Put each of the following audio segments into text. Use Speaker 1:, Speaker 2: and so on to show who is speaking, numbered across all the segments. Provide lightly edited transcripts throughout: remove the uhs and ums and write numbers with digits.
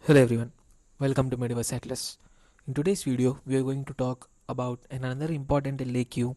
Speaker 1: Hello everyone, welcome to Mediverse Atlas. In today's video, we are going to talk about another important LAQ,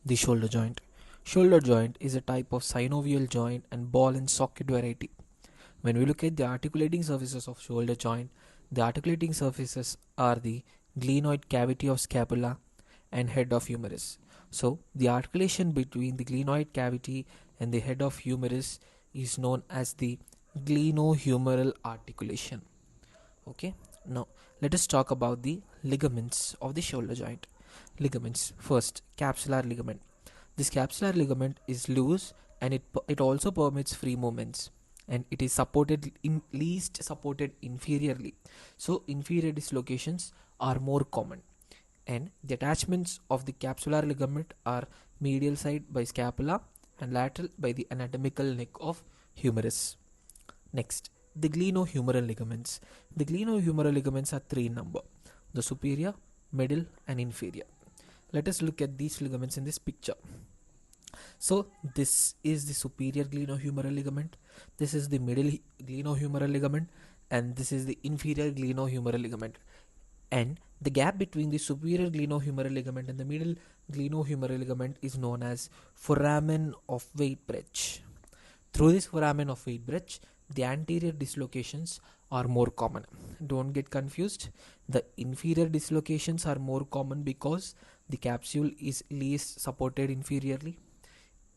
Speaker 1: the shoulder joint. Shoulder joint is a type of synovial joint and ball and socket variety. When we look at the articulating surfaces of shoulder joint, the articulating surfaces are the glenoid cavity of scapula and head of humerus. So, the articulation between the glenoid cavity and the head of humerus is known as the glenohumeral articulation. Okay, now let us talk about the ligaments of the shoulder joint. Ligaments. First, capsular ligament. This capsular ligament is loose and it also permits free movements, and it is supported in least supported inferiorly. So inferior dislocations are more common, and the attachments of the capsular ligament are medial side by scapula and lateral by the anatomical neck of humerus. Next, the glenohumeral ligaments. The glenohumeral ligaments are three in number: the superior, middle, and inferior. Let us look at these ligaments in this picture. So, this is the superior glenohumeral ligament, this is the middle glenohumeral ligament, and this is the inferior glenohumeral ligament. And the gap between the superior glenohumeral ligament and the middle glenohumeral ligament is known as foramen of weight bridge. Through this foramen of weight bridge, the anterior dislocations are more common. Don't get confused. The inferior dislocations are more common because the capsule is least supported inferiorly,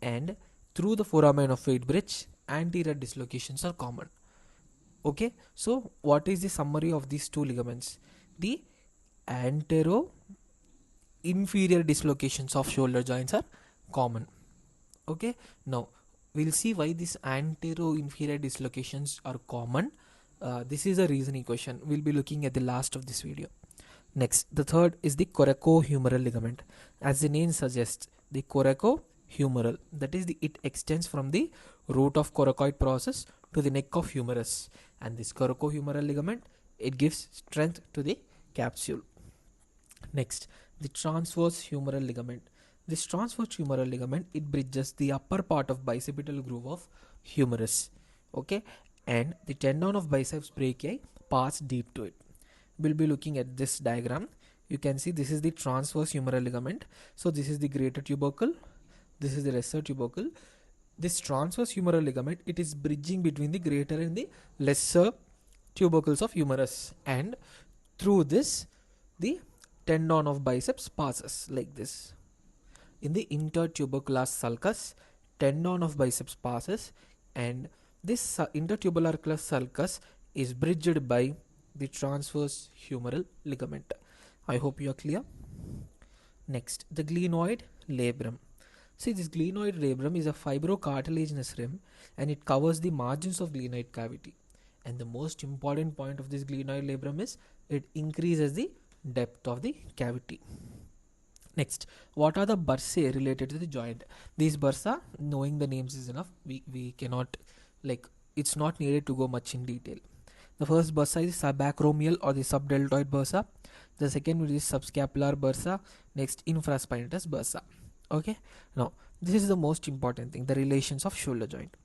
Speaker 1: and through the foramen of weight bridge, anterior dislocations are common. Okay, so what is the summary of these two ligaments? The antero inferior dislocations of shoulder joints are common. Okay, now we'll see why these antero-inferior dislocations are common. This is a reasoning question. We'll be looking at the last of this video. Next, the third is the coracohumeral ligament. As the name suggests, the coracohumeral, that is, it extends from the root of coracoid process to the neck of humerus, and this coracohumeral ligament, it gives strength to the capsule. Next, the transverse humeral ligament. This transverse humeral ligament, it bridges the upper part of bicipital groove of humerus. Okay, and the tendon of biceps brachii pass deep to it. We'll be looking at this diagram. You can see this is the transverse humeral ligament. So this is the greater tubercle, this is the lesser tubercle. This transverse humeral ligament, it is bridging between the greater and the lesser tubercles of humerus, and through this the tendon of biceps passes like this. In the intertubercular sulcus, tendon of biceps passes, and this intertubular sulcus is bridged by the transverse humeral ligament. I hope you are clear. Next, the glenoid labrum. See, this glenoid labrum is a fibrocartilaginous rim, and it covers the margins of glenoid cavity. And the most important point of this glenoid labrum is it increases the depth of the cavity. Next, what are the bursae related to the joint? These bursa, knowing the names is enough. We cannot, it's not needed to go much in detail. The first bursa is subacromial or the subdeltoid bursa. The second will is subscapular bursa. Next, infraspinatus bursa. Okay, now this is the most important thing, the relations of shoulder joint.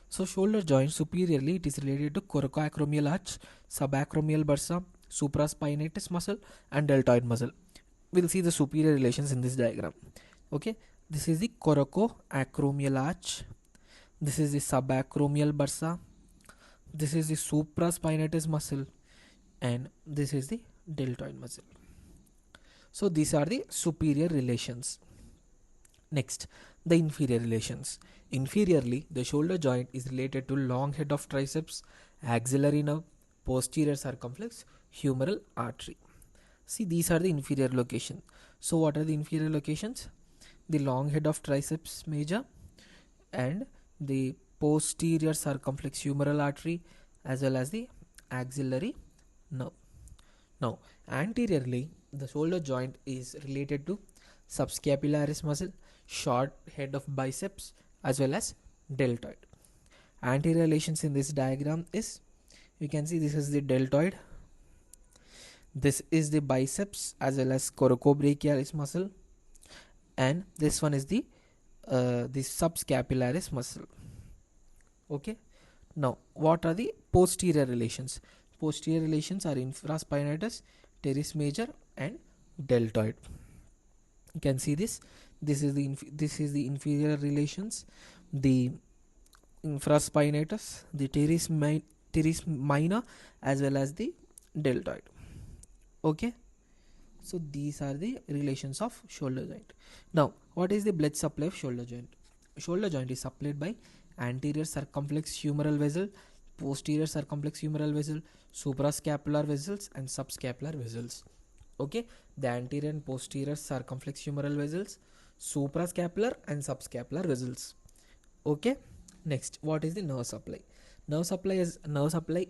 Speaker 1: So shoulder joint superiorly, it is related to coracoacromial arch, subacromial bursa, supraspinatus muscle, and deltoid muscle. We'll see the superior relations in this diagram. Okay, this is the coracoacromial arch, this is the subacromial bursa, this is the supraspinatus muscle, and this is the deltoid muscle. So these are the superior relations. Next, the inferior relations. Inferiorly, the shoulder joint is related to long head of triceps, axillary nerve, posterior circumflex, humeral artery. See, these are the inferior locations. So what are the inferior locations? The long head of triceps major and the posterior circumflex humeral artery, as well as the axillary nerve. Now, anteriorly, the shoulder joint is related to subscapularis muscle, short head of biceps, as well as deltoid. Anterior relations in this diagram is, you can see this is the deltoid, this is the biceps as well as coracobrachialis muscle, and this one is the subscapularis muscle. Okay, now what are the posterior relations? Posterior relations are infraspinatus, teres major, and deltoid. You can see this. This is the inferior relations, the infraspinatus, the teres minor, as well as the deltoid. Okay. So these are the relations of shoulder joint. Now, what is the blood supply of shoulder joint? Shoulder joint is supplied by anterior circumflex humeral vessel, posterior circumflex humeral vessel, suprascapular vessels, and subscapular vessels. Okay, the anterior and posterior circumflex humeral vessels, suprascapular and subscapular vessels. Okay, next, what is the nerve supply? Nerve supply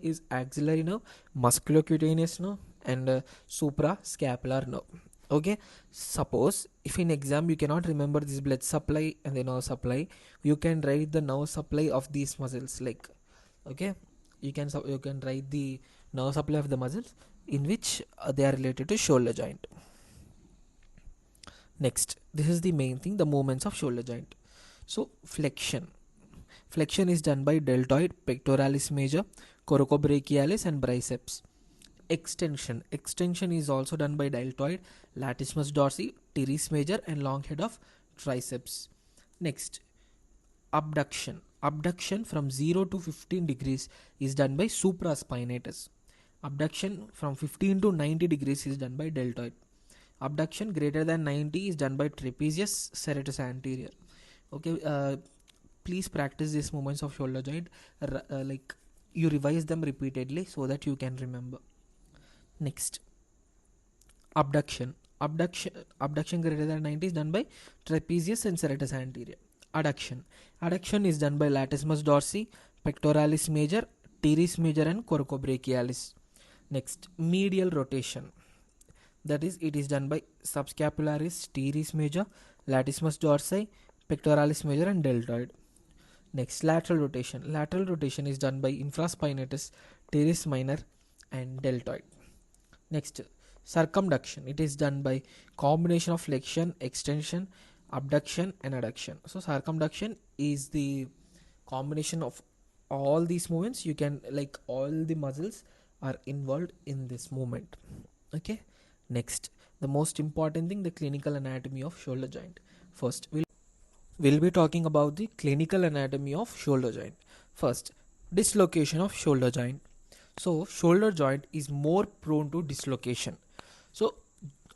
Speaker 1: is axillary nerve, musculocutaneous nerve, and suprascapular nerve. Okay, suppose if in exam you cannot remember this blood supply and the nerve supply, you can write the nerve supply of these muscles, like, okay, you can write the nerve supply of the muscles in which they are related to shoulder joint. Next, this is the main thing, the movements of shoulder joint. So flexion is done by deltoid, pectoralis major, coracobrachialis, and biceps. Extension is also done by deltoid, latissimus dorsi, teres major, and long head of triceps. Next, abduction from 0 to 15 degrees is done by supraspinatus. Abduction from 15 to 90 degrees is done by deltoid. Abduction greater than 90 is done by trapezius serratus anterior. Okay, please practice these movements of shoulder joint, like you revise them repeatedly so that you can remember. Next, abduction greater than 90 is done by trapezius and serratus anterior. Adduction is done by latissimus dorsi, pectoralis major, teres major, and coracobrachialis. Next, medial rotation, that is, it is done by subscapularis, teres major, latissimus dorsi, pectoralis major, and deltoid. Next, lateral rotation is done by infraspinatus, teres minor, and deltoid. Next, circumduction, it is done by combination of flexion, extension, abduction, and adduction. So circumduction is the combination of all these movements. You can, like, all the muscles are involved in this movement. Okay, next, the most important thing, the clinical anatomy of shoulder joint. First, we'll be talking about the clinical anatomy of shoulder joint. First, dislocation of shoulder joint. So shoulder joint is more prone to dislocation. So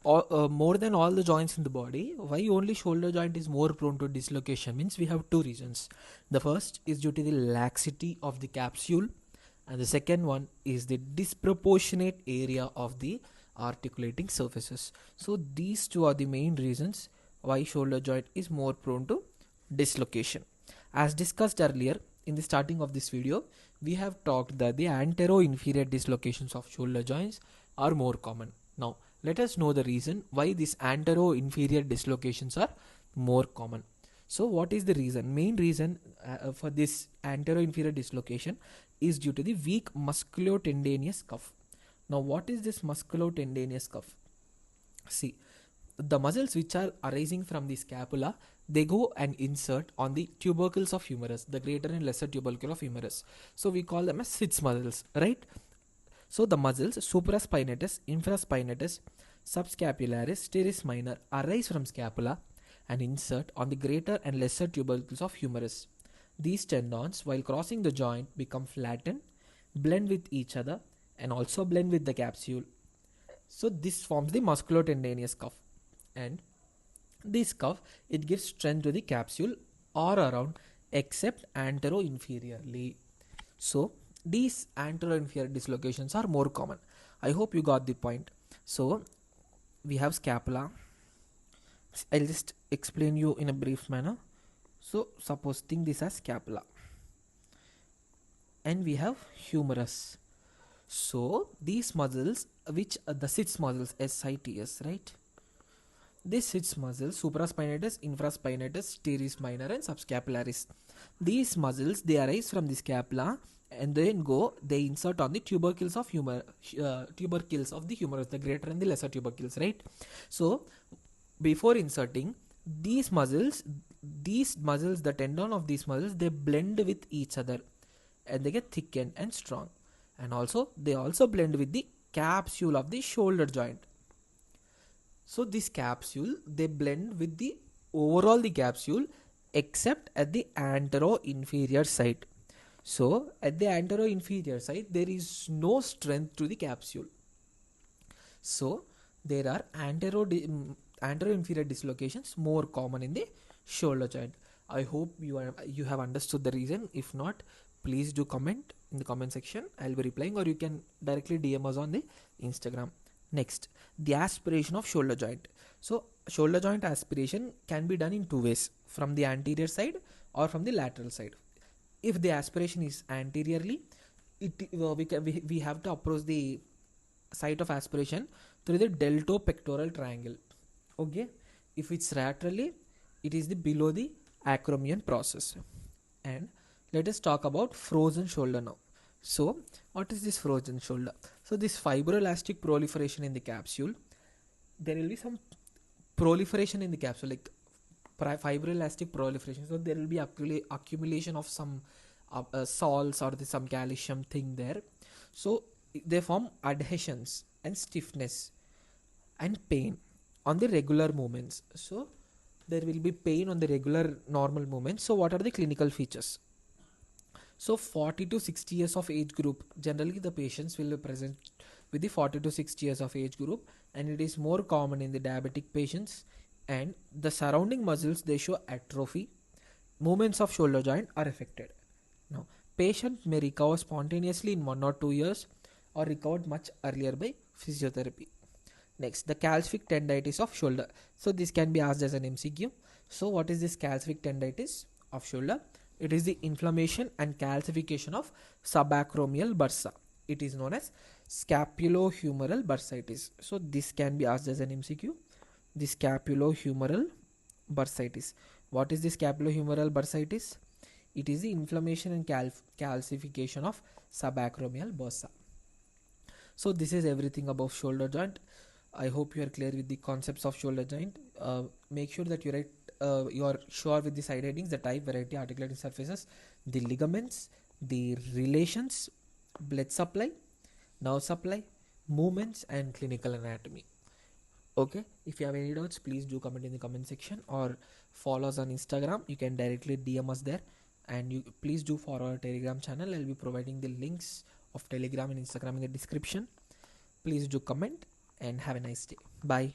Speaker 1: more than all the joints in the body, why only shoulder joint is more prone to dislocation means we have two reasons. The first is due to the laxity of the capsule, and the second one is the disproportionate area of the articulating surfaces. So these two are the main reasons why shoulder joint is more prone to dislocation. As discussed earlier in the starting of this video, we have talked that the anteroinferior dislocations of shoulder joints are more common. Now let us know the reason why these anteroinferior dislocations are more common. So what is the reason? Main reason for this anteroinferior dislocation is due to the weak musculotendinous cuff. Now what is this musculotendinous cuff? See, the muscles which are arising from the scapula, they go and insert on the tubercles of humerus, the greater and lesser tubercle of humerus. So we call them as sits muscles, right? So the muscles supraspinatus, infraspinatus, subscapularis, teres minor arise from scapula and insert on the greater and lesser tubercles of humerus. These tendons, while crossing the joint, become flattened, blend with each other, and also blend with the capsule. So this forms the musculotendinous cuff, and this cuff, it gives strength to the capsule or around, except anteroinferiorly. So these anteroinferior dislocations are more common. I hope you got the point. So we have scapula. I'll just explain you in a brief manner. So suppose think this as scapula, and we have humerus. So these muscles, which the sits muscles, SITS, right? This sits muscles, supraspinatus, infraspinatus, teres minor, and subscapularis. These muscles, they arise from the scapula and then they insert on the tubercles of tubercles of the humerus, the greater and the lesser tubercles, right? So before inserting these muscles, the tendon of these muscles, they blend with each other and they get thickened and strong. and also they also blend with the capsule of the shoulder joint. So this capsule, they blend with the overall the capsule except at the anteroinferior side. So at the anteroinferior side there is no strength to the capsule. So there are anteroinferior dislocations more common in the shoulder joint. I hope you have understood the reason. If not, please do comment in the comment section. I'll be replying, or you can directly DM us on the Instagram. Next, the aspiration of shoulder joint. So shoulder joint aspiration can be done in two ways, from the anterior side or from the lateral side. If the aspiration is anteriorly, we have to approach the site of aspiration through the deltopectoral triangle. Okay, if it's laterally, it is the below the acromion process. And let us talk about frozen shoulder now. So what is this frozen shoulder? So this fibroelastic proliferation in the capsule, there will be some proliferation in the capsule, like fibroelastic proliferation. So there will be accumulation of some salts or some calcium thing there. So they form adhesions and stiffness and pain on the regular movements. So there will be pain on the regular normal movements. So what are the clinical features? So 40 to 60 years of age group, generally the patients will be present with the 40 to 60 years of age group, and it is more common in the diabetic patients. And the surrounding muscles, they show atrophy. Movements of shoulder joint are affected. Now patient may recover spontaneously in 1 or 2 years, or recovered much earlier by physiotherapy. Next, the calcific tendinitis of shoulder. So this can be asked as an MCQ. So what is this calcific tendinitis of shoulder? It is the inflammation and calcification of subacromial bursa. It is known as scapulohumeral bursitis. So this can be asked as an MCQ. The scapulohumeral bursitis. What is the scapulohumeral bursitis? It is the inflammation and calcification of subacromial bursa. So this is everything about shoulder joint. I hope you are clear with the concepts of shoulder joint. Make sure that you are sure with the side headings: the type, variety, articulating surfaces, the ligaments, the relations, blood supply, nerve supply, movements, and clinical anatomy. Okay, if you have any doubts, please do comment in the comment section, or follow us on Instagram. You can directly DM us there, and you please do follow our Telegram channel. I'll be providing the links of Telegram and Instagram in the description. Please do comment and have a nice day. Bye.